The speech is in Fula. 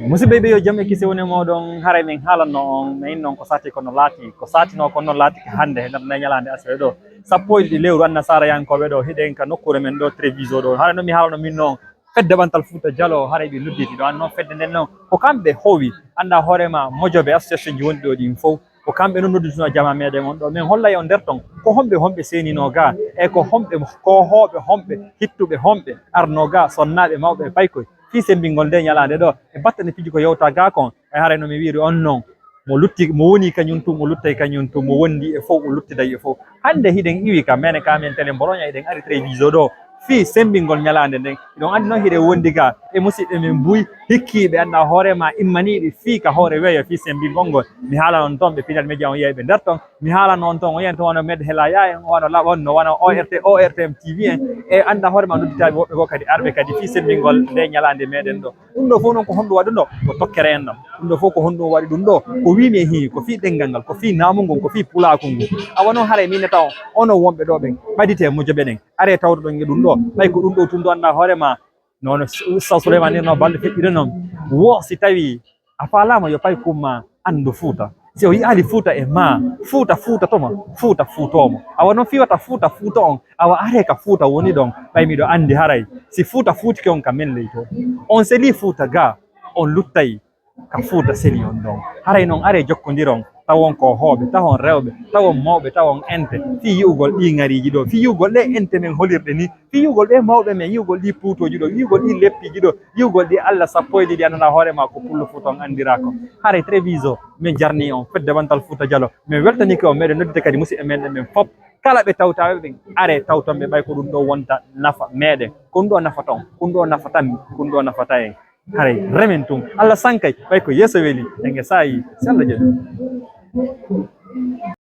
musidɓe ɓe yo jaam e kisi woni moɗon haray min haalanno on min noon ko sati kono laati ko satino ko noon laati hannde e nder ñalande asere ɗo sappo e ɗiɗi lewru annasara yankoɓe ɗo hiɗen ka nokkure men ɗo télévision ɗo haɗa noon mi haalano min noon fedde ɓantal Fouta Dialo haray ɓe ludditi ɗo an noon fedde nden noon ko kamɓe hoowi anda hoorema mojoɓe association ji woni ɗo ɗin fof ko kamɓe noon noddituno jama meɗen on ɗo min hollay on nder ton ko homɓe senino ga e ko homɓe kohoɓe homɓe hittuɓe homɓe arno ga sonnaɓe mawɓe paykoy fi sembingol nde ñalande ɗo e battane piji ko yewta ga kon e haray no mi wiiri on noon mo lutti mo woni kañum tu mo luttay kañum tu mo wondi e fof o luttiday e fof hande hiɗen iwi ka mene kamen télé mboroña eɗen ari télévision ɗo fi sembingol ñalande nden ɗon andi noon hiɗe wondi ga e musidɓe men mbuy hikkiɓe anda hoorema immaniɗe fi ka hoore weeyo fi sembingol ngol mi haala on toon ɓe pinal média on yeeyɓe nder ton mi haalano on toon o yiyanta wono medde hela ya en wano laɓonno wona ORTM TV en e anda hoorema nodditaɓe woɓɓe ko kadi arɓe kadi fi sembingol nde ñalande meɗen ɗo ɗum ɗo fof noon ko honɗum waɗi ɗo ko tokkere en ɗo ɗum ɗo fof ko honɗum waɗi ɗum ɗo ko wimi e hi ko fi ɗengal ngal ko fi namugol ko fi pulakol ngol awa noon haray min taw ono wonɓe ɗo ɓen ɓadite mojoɓe ɗen are tawde ɗon e ɗum ɗo ɓay ko ɗum ɗo tun ɗo anda hoorema nono Oustaz Souleymane no balɗe feƴƴiɗo noon wo si tawi a falama yo pay kumma andu Fouta si o yiyaali Fouta e ma Fouta toma Fouta fuutomo awa noon fiwata Fouta fuuta on awa are ka Fouta woni ɗon ɓay miɗo andi haray si Fouta fuutike on ka men ley to on seli Fouta ga on luttay ka Fouta seli on ɗon haray noon are jokkodiron tawon ko hooɓe tawon rewɓe tawon mawɓe tawon ente fi yi'ugol ɗi ŋariji ɗo fi yi'ugol ɗe ente men holirɗe ni fi yi'ugol ɗe mawɓe men yi'ugol ɗi puutoji ɗo yi'ugol ɗi leppiji ɗo yi'ugol ɗi Allah sappo e ɗiɗi andana hoorema ko pullo Fouta on andira ko haray télévision min jarni on fedde bantal Fouta Dialo min weltanike on meɗen noddite kadi musidɓe men ɓen fof kala ɓe tawtaɓe ɓen are tawtonɓe ɓay ko ɗum ɗo wonta nafa meɗen ko ɗum ɗo nafata on ko ɗum ɗo nafatanmi ko ɗum ɗo nafata en haray remen tun Allah sankay ɓay ko yeeso weeli en e sayi si Allah jaɓi